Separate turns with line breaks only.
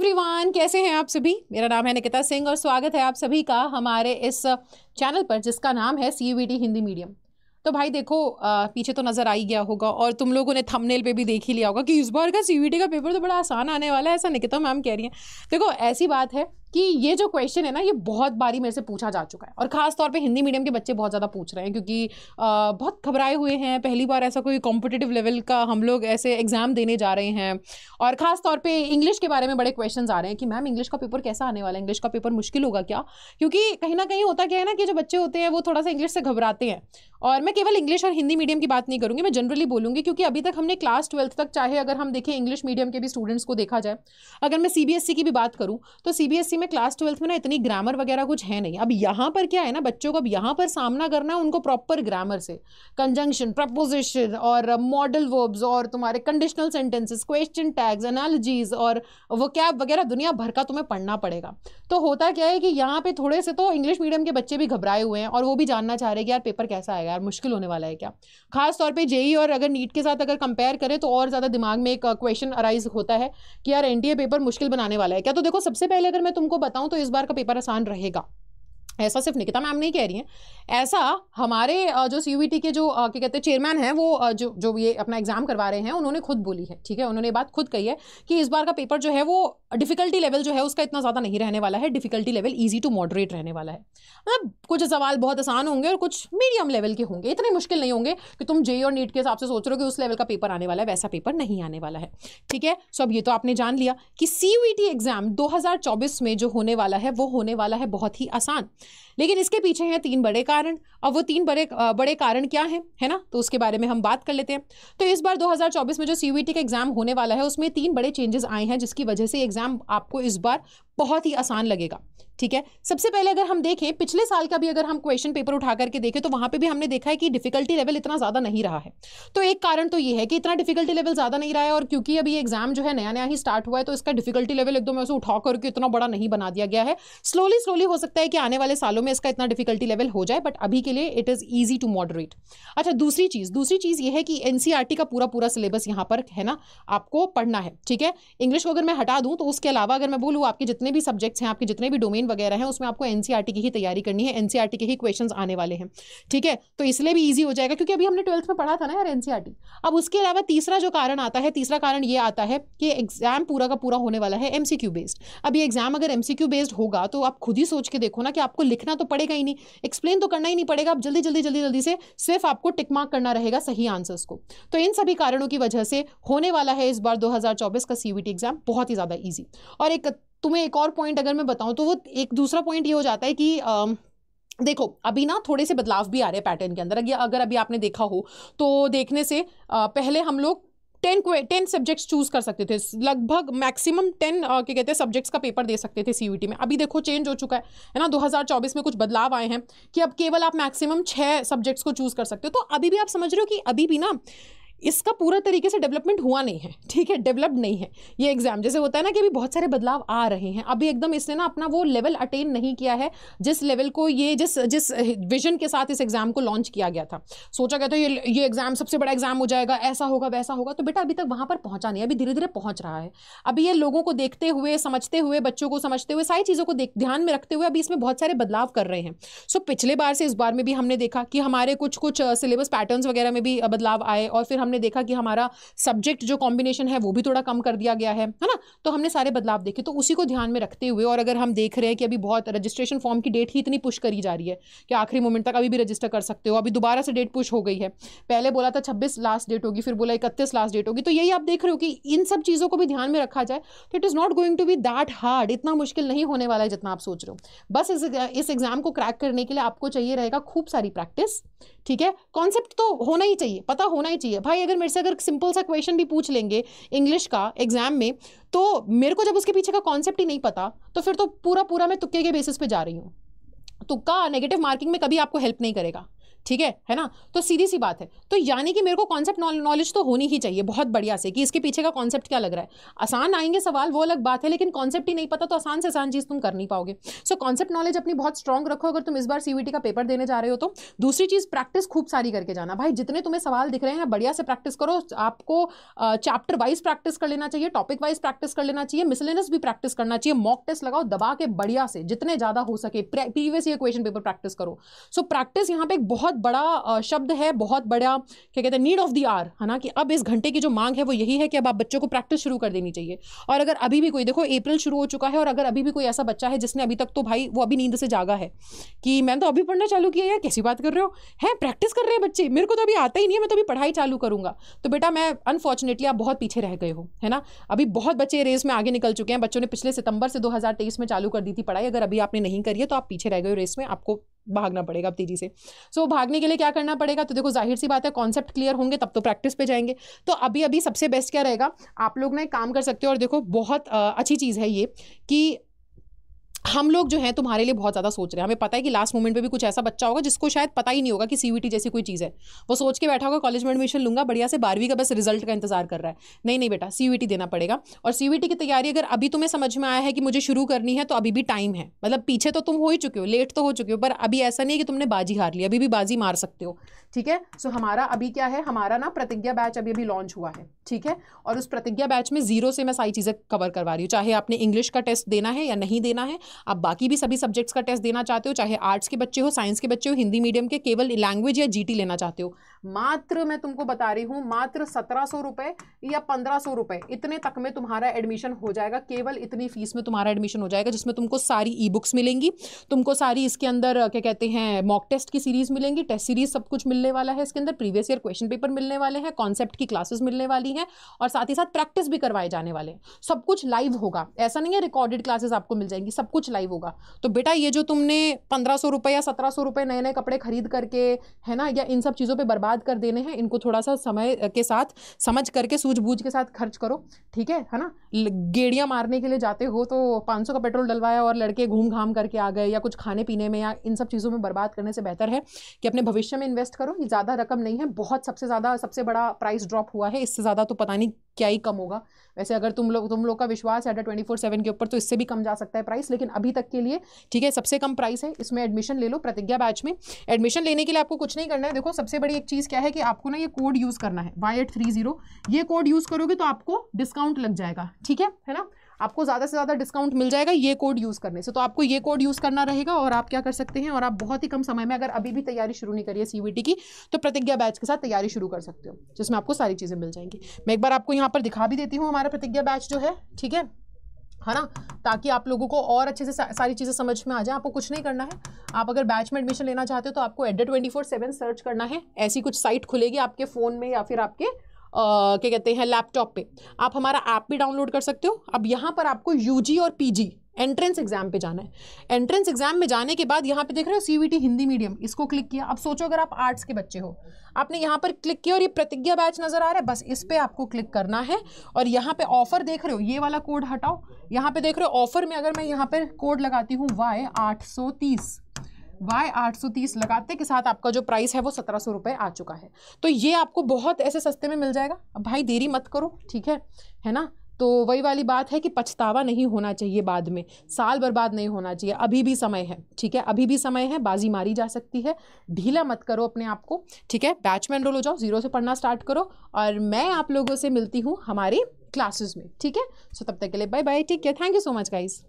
Everyone, कैसे हैं आप सभी। मेरा नाम है निकिता सिंह और स्वागत है आप सभी का हमारे इस चैनल पर जिसका नाम है CUET हिंदी मीडियम। तो भाई देखो, पीछे तो नज़र आ ही गया होगा और तुम लोगों ने थंबनेल पे भी देख ही लिया होगा कि इस बार का CUET का पेपर तो बड़ा आसान आने वाला है, ऐसा निकिता मैम कह रही हैं। देखो ऐसी बात है कि ये जो क्वेश्चन है ना, ये बहुत बारी मेरे से पूछा जा चुका है और ख़ास तौर पे हिंदी मीडियम के बच्चे बहुत ज़्यादा पूछ रहे हैं क्योंकि बहुत घबराए हुए हैं। पहली बार ऐसा कोई कॉम्पिटिटिव लेवल का हम लोग ऐसे एग्ज़ाम देने जा रहे हैं और ख़ास तौर पे इंग्लिश के बारे में बड़े क्वेश्चन आ रहे हैं कि मैम इंग्लिश का पेपर कैसा आने वाला है, इंग्लिश का पेपर मुश्किल होगा क्या। क्योंकि कहीं ना कहीं होता क्या है ना कि जो बच्चे होते हैं वो थोड़ा सा इंग्लिश से घबराते हैं। और मैं केवल इंग्लिश और हिंदी मीडियम की बात नहीं करूँगी, मैं जनरली बोलूँगी क्योंकि अभी तक हमने क्लास 12th तक, चाहे अगर हम देखें इंग्लिश मीडियम के भी स्टूडेंट्स को देखा जाए, अगर मैं CBSE की भी बात करूँ तो CBSE में क्लास 12th में ना इतनी ग्रामर वगैरह कुछ है नहीं। अब यहाँ पर क्या है ना, बच्चों को अब यहाँ पर सामना करना है उनको प्रॉपर ग्रामर से, कंजंक्शन, प्रपोजिशन और मॉडल वर्ब्स और तुम्हारे conditional sentences, question tags, analogies और वोकैब वगैरह दुनिया भर का तुम्हें पढ़ना पड़ेगा। तो होता क्या है कि यहाँ पे थोड़े से तो इंग्लिश मीडियम के बच्चे भी घबराए हुए हैं और वो भी जानना चाह रहे हैं कि यार पेपर कैसा आएगा, यार मुश्किल होने वाला है क्या। खास तौर पे JEE और अगर नीट के साथ अगर कंपेयर करें तो और ज़्यादा दिमाग में एक क्वेश्चन अराइज होता है कि यार NTA पेपर मुश्किल बनाने वाला है क्या। तो देखो सबसे पहले अगर मैं तुमको बताऊं तो इस बार का पेपर आसान रहेगा। ऐसा सिर्फ निकिता मैम नहीं कह रही हैं, ऐसा हमारे जो CUET के जो क्या कहते हैं चेयरमैन हैं, वो जो ये अपना एग्जाम करवा रहे हैं, उन्होंने खुद बोली है। ठीक है, उन्होंने बात खुद कही है कि इस बार का पेपर जो है वो डिफिकल्टी लेवल जो है उसका इतना ज़्यादा नहीं रहने वाला है, difficulty level easy to moderate रहने वाला है। मतलब कुछ सवाल बहुत आसान होंगे और कुछ मीडियम लेवल के होंगे, इतने मुश्किल नहीं होंगे कि तुम JEE और नीट के हिसाब से सोच रहे हो कि उस लेवल का पेपर आने वाला है, वैसा पेपर नहीं आने वाला है। ठीक है, सो अब ये तो आपने जान लिया कि CUET एग्जाम 2024 में जो होने वाला है वो होने वाला है बहुत ही आसान। लेकिन इसके पीछे हैं 3 बड़े कारण, और वो 3 बड़े कारण क्या हैं, है ना, तो उसके बारे में हम बात कर लेते हैं। तो इस बार 2024 में जो CUET का एग्जाम होने वाला है उसमें 3 बड़े चेंजेस आए हैं जिसकी वजह से एग्जाम आपको इस बार बहुत ही आसान लगेगा। ठीक है, सबसे पहले अगर हम देखें पिछले साल का भी अगर हम क्वेश्चन पेपर उठा करके देखें तो वहां पे भी हमने देखा है कि डिफिकल्टी लेवल इतना ज्यादा नहीं रहा है। तो एक कारण तो ये है कि इतना डिफिकल्टी लेवल ज्यादा नहीं रहा है और क्योंकि अभी एग्जाम जो है नया नया ही स्टार्ट हुआ है तो इसका डिफिकल्टी लेवल एकदम ऐसे उठा करके इतना बड़ा नहीं बना दिया गया है। स्लोली हो सकता है कि आने वाले सालों में इसका इतना डिफिकल्टी लेवल हो जाए, बट अभी के लिए it is easy to moderate. अच्छा, दूसरी चीज ये है कि NCERT का पूरा सिलेबस यहाँ पर है ना आपको पढ़ना है। ठीक है, इंग्लिश को अगर मैं हटा दूं तो उसके अलावा अगर मैं बोलूँ आपके जितने भी सब्जेक्ट्स हैं, आपके जितने भी डोमेन वगैरह हैं, उसमें आपको NCERT की ही तैयारी करनी है, NCERT के ही क्वेश्चंस आने वाले हैं। ठीक है, तो इसलिए भी इजी हो जाएगा क्योंकि अभी हमने 12th में पढ़ा था ना यार NCERT। अब उसके अलावा तीसरा जो कारण आता है, तीसरा कारण ये आता है कि एग्जाम पूरा का पूरा होने वाला है MCQ बेस्ड। अब ये एग्जाम अगर MCQ बेस्ड होगा तो आप खुद ही सोच के देखो ना कि आपको लिखना तो पड़ेगा ही नहीं, एक्सप्लेन तो करना ही नहीं पड़ेगा, आप जल्दी से सिर्फ आपको टिक मार्क करना रहेगा सही आंसर्स को। तो इन सभी कारणों की वजह से होने वाला है इस बार 2024 का CUET एग्जाम बहुत ही ज्यादा ईजी। और तुम्हें एक और पॉइंट अगर मैं बताऊं तो वो एक दूसरा पॉइंट ये हो जाता है कि देखो अभी ना थोड़े से बदलाव भी आ रहे हैं पैटर्न के अंदर। अगर अभी आपने देखा हो तो देखने से पहले हम लोग 10 सब्जेक्ट्स चूज कर सकते थे, लगभग मैक्सिमम 10 क्या कहते हैं सब्जेक्ट्स का पेपर दे सकते थे CUET में। अभी देखो चेंज हो चुका है ना, 2024 में कुछ बदलाव आए हैं कि अब केवल आप मैक्सिमम 6 सब्जेक्ट्स को चूज कर सकते हो। तो अभी भी आप समझ रहे हो कि अभी भी ना इसका पूरा तरीके से डेवलपमेंट हुआ नहीं है। ठीक है, डेवलप्ड नहीं है ये एग्जाम। जैसे होता है ना कि अभी बहुत सारे बदलाव आ रहे हैं, अभी एकदम इसने ना अपना वो लेवल अटेन नहीं किया है जिस लेवल को ये जिस विजन के साथ इस एग्जाम को लॉन्च किया गया था। सोचा गया था ये एग्जाम सबसे बड़ा एग्जाम हो जाएगा, ऐसा होगा वैसा होगा, तो बेटा अभी तक वहां पर पहुंचा नहीं है, अभी धीरे धीरे पहुंच रहा है। अभी ये लोगों को देखते हुए, समझते हुए, बच्चों को समझते हुए, सारी चीजों को ध्यान में रखते हुए अभी इसमें बहुत सारे बदलाव कर रहे हैं। सो पिछले बार से इस बार में भी हमने देखा कि हमारे कुछ सिलेबस पैटर्न्स वगैरह में भी बदलाव आए और फिर हमने देखा कि हमारा सब्जेक्ट जो कॉम्बिनेशन है वो भी थोड़ा कम कर दिया गया है ना। तो हमने सारे बदलाव देखे, तो उसी को ध्यान में रखते हुए, और अगर हम देख रहे हैं कि अभी बहुत रजिस्ट्रेशन फॉर्म की डेट ही इतनी पुश करी जा रही है कि आखिरी मोमेंट तक अभी भी रजिस्टर कर सकते हो, अभी दोबारा से डेट पुश हो गई है। पहले बोला था 26 लास्ट डेट होगी, फिर बोला 31 लास्ट डेट होगी। तो यही आप देख रहे हो कि इन सब चीजों को भी ध्यान में रखा जाए तो it is not going to be that hard, इतना मुश्किल नहीं होने वाला है जितना आप सोच रहे हो। बस इस एग्जाम को क्रैक करने के लिए आपको चाहिए रहेगा खूब सारी प्रैक्टिस। ठीक है, कॉन्सेप्ट तो होना ही चाहिए, पता होना ही चाहिए भाई। अगर मेरे से अगर सिंपल सा क्वेश्चन भी पूछ लेंगे इंग्लिश का एग्जाम में तो मेरे को जब उसके पीछे का कॉन्सेप्ट ही नहीं पता तो फिर तो पूरा मैं तुक्के के बेसिस पे जा रही हूँ। तुक्का नेगेटिव मार्किंग में कभी आपको हेल्प नहीं करेगा। ठीक है ना। तो सीधी सी बात है, तो यानी कि मेरे को कॉन्सेप्ट नॉलेज तो होनी ही चाहिए बहुत बढ़िया से कि इसके पीछे का कॉन्सेप्ट क्या लग रहा है। आसान आएंगे सवाल वो अलग बात है, लेकिन कॉन्सेप्ट ही नहीं पता तो आसान से आसान चीज तुम कर नहीं पाओगे। सो कॉन्सेप्ट नॉलेज अपनी बहुत स्ट्रांग रखो अगर तुम इस बार सीयूईटी का पेपर देने जा रहे हो तो। दूसरी चीज, प्रैक्टिस खूब सारी करके जाना भाई, जितने तुम्हें सवाल दिख रहे हैं बढ़िया से प्रैक्टिस करो। आपको चैप्टर वाइज प्रैक्टिस कर लेना चाहिए, टॉपिक वाइज प्रैक्टिस कर लेना चाहिए, मिसलेनियस भी प्रैक्टिस करना चाहिए, मॉक टेस्ट लगाओ दबा के बढ़िया से जितने ज्यादा हो सके, previous year question paper practice करो। सो प्रैक्टिस यहाँ पे एक बहुत बड़ा शब्द है, बहुत बड़ा क्या कहते हैं नीड ऑफ द आवर, है ना, कि अब इस घंटे की जो मांग है वो यही है कि अब आप बच्चों को प्रैक्टिस शुरू कर देनी चाहिए। और अगर अभी भी कोई, देखो अप्रैल शुरू हो चुका है, और अगर अभी भी कोई ऐसा बच्चा है जिसने अभी तक तो भाई वो अभी नींद से जागा है कि मैंने तो अभी पढ़ना चालू किया, यार कैसी बात कर रहे हो, है प्रैक्टिस कर रहे हैं बच्चे, मेरे को तो अभी आता ही नहीं है, मैं तो अभी पढ़ाई चालू करूंगा, तो बेटा मैं अनफॉर्चुनेटली आप बहुत पीछे रह गए हो, है ना। अभी बहुत बच्चे रेस में आगे निकल चुके हैं, बच्चों ने पिछले सितंबर से 2023 में चालू कर दी थी पढ़ाई, अगर अभी आपने नहीं करी है तो आप पीछे रह गए हो रेस में, आपको भागना पड़ेगा अब तेजी से। सो भागने के लिए क्या करना पड़ेगा, तो देखो जाहिर सी बात है कॉन्सेप्ट क्लियर होंगे तब तो प्रैक्टिस पे जाएंगे। तो अभी अभी सबसे बेस्ट क्या रहेगा, आप लोग ना एक काम कर सकते हो, और देखो बहुत अच्छी चीज़ है ये कि हम लोग जो है तुम्हारे लिए बहुत ज़्यादा सोच रहे हैं। हमें पता है कि लास्ट मोमेंट पे भी कुछ ऐसा बच्चा होगा जिसको शायद पता ही नहीं होगा कि सीयूईटी जैसी कोई चीज़ है, वो सोच के बैठा होगा कॉलेज में एडमिशन लूंगा बढ़िया से, 12वीं का बस रिजल्ट का इंतजार कर रहा है। नहीं नहीं बेटा, सीयूईटी देना पड़ेगा। और सीयूईटी की तैयारी अगर अभी तुम्हें समझ में आया है कि मुझे शुरू करनी है तो अभी भी टाइम है, मतलब पीछे तो तुम हो ही चुके हो, लेट तो हो चुके हो, पर अभी ऐसा नहीं है कि तुमने बाजी हार ली, अभी भी बाजी मार सकते हो, ठीक है। सो हमारा अभी क्या है, हमारा ना प्रतिज्ञा बैच अभी अभी लॉन्च हुआ है, ठीक है। और उस प्रतिज्ञा बैच में 0 से मैं सारी चीज़ें कवर करवा रही हूँ, चाहे आपने इंग्लिश का टेस्ट देना है या नहीं देना है, आप बाकी भी सभी सब्जेक्ट्स का टेस्ट देना चाहते हो, चाहे आर्ट्स के बच्चे हो, साइंस के बच्चे हो, हिंदी मीडियम के, केवल लैंग्वेज या जीटी लेना चाहते हो, मात्र मैं तुमको बता रही हूँ मात्र 1700 रुपए या 1500 रुपए इतने तक में तुम्हारा एडमिशन हो जाएगा। केवल इतनी फीस में तुम्हारा एडमिशन हो जाएगा, जिसमें तुमको सारी ई बुक्स मिलेंगी, तुमको सारी इसके अंदर क्या कहते हैं मॉक टेस्ट की सीरीज मिलेंगी, टेस्ट सीरीज सब कुछ मिलने वाला है इसके अंदर, प्रीवियस ईयर क्वेश्चन पेपर मिलने वाले हैं, कॉन्सेप्ट की क्लासेस मिलने वाली हैं, और साथ ही साथ प्रैक्टिस भी करवाए जाने वाले हैं। सब कुछ लाइव होगा, ऐसा नहीं है रिकॉर्डेड क्लासेस आपको मिल जाएंगी, सब कुछ लाइव होगा। तो बेटा ये जो तुमने 1500 रुपए या 1700 रुपए नए नए कपड़े खरीद करके, है ना, या इन सब चीज़ों पे बर्बाद कर देने हैं, इनको थोड़ा सा समय के साथ समझ करके सूझबूझ के साथ खर्च करो, ठीक है ना। गेड़ियाँ मारने के लिए जाते हो तो 500 का पेट्रोल डलवाया और लड़के घूम घाम करके आ गए, या कुछ खाने पीने में या इन सब चीज़ों में बर्बाद करने से बेहतर है कि अपने भविष्य में इन्वेस्ट करो। ये ज़्यादा रकम नहीं है, बहुत सबसे बड़ा प्राइस ड्रॉप हुआ है, इससे ज़्यादा तो पता नहीं क्या ही कम होगा। वैसे अगर तुम लोग का विश्वास है 24/7 के ऊपर तो इससे भी कम जा सकता है प्राइस, लेकिन अभी तक के लिए ठीक है सबसे कम प्राइस है, इसमें एडमिशन ले लो। प्रतिज्ञा बैच में एडमिशन लेने के लिए आपको कुछ नहीं करना है। देखो सबसे बड़ी एक चीज़ क्या है कि आपको ना ये कोड यूज़ करना है Y830, ये कोड यूज़ करोगे तो आपको डिस्काउंट लग जाएगा, ठीक है ना, आपको ज़्यादा से ज़्यादा डिस्काउंट मिल जाएगा ये कोड यूज़ करने से। तो आपको ये कोड यूज़ करना रहेगा, और आप क्या कर सकते हैं, और आप बहुत ही कम समय में अगर अभी भी तैयारी शुरू नहीं करी है सीयूईटी की, तो प्रतिज्ञा बैच के साथ तैयारी शुरू कर सकते हो, जिसमें आपको सारी चीज़ें मिल जाएंगी। मैं एक बार आपको यहाँ पर दिखा भी देती हूँ हमारा प्रतिज्ञा बैच जो है, ठीक है ना, ताकि आप लोगों को और अच्छे से सारी चीज़ें समझ में आ जाए। आपको कुछ नहीं करना है, आप अगर बैच में एडमिशन लेना चाहते हो तो आपको एड्डा 24/7 सर्च करना है, ऐसी कुछ साइट खुलेगी आपके फ़ोन में या फिर आपके क्या कहते हैं लैपटॉप पे, आप हमारा ऐप भी डाउनलोड कर सकते हो। अब यहाँ पर आपको यूजी और पीजी एंट्रेंस एग्जाम पे जाना है। एंट्रेंस एग्जाम में जाने के बाद यहाँ पे देख रहे हो सीयूईटी हिंदी मीडियम, इसको क्लिक किया। अब सोचो अगर आप आर्ट्स के बच्चे हो, आपने यहाँ पर क्लिक किया और ये प्रतिज्ञा बैच नजर आ रहा है, बस इस पे आपको क्लिक करना है। और यहाँ पे ऑफर देख रहे हो, ये वाला कोड हटाओ, यहाँ पे देख रहे हो ऑफर में अगर मैं यहाँ पर कोड लगाती हूँ Y830 लगाते के साथ आपका जो प्राइस है वो 1700 रुपये आ चुका है। तो ये आपको बहुत ऐसे सस्ते में मिल जाएगा। अब भाई देरी मत करो, ठीक है ना। तो वही वाली बात है कि पछतावा नहीं होना चाहिए, बाद में साल बर्बाद नहीं होना चाहिए, अभी भी समय है, ठीक है, अभी भी समय है, बाजी मारी जा सकती है, ढीला मत करो अपने आप को, ठीक है। बैच में एनरोल हो जाओ, 0 से पढ़ना स्टार्ट करो, और मैं आप लोगों से मिलती हूँ हमारी क्लासेस में, ठीक है। सो तब तक के लिए बाय बाय, ठीक है, thank you so much guys.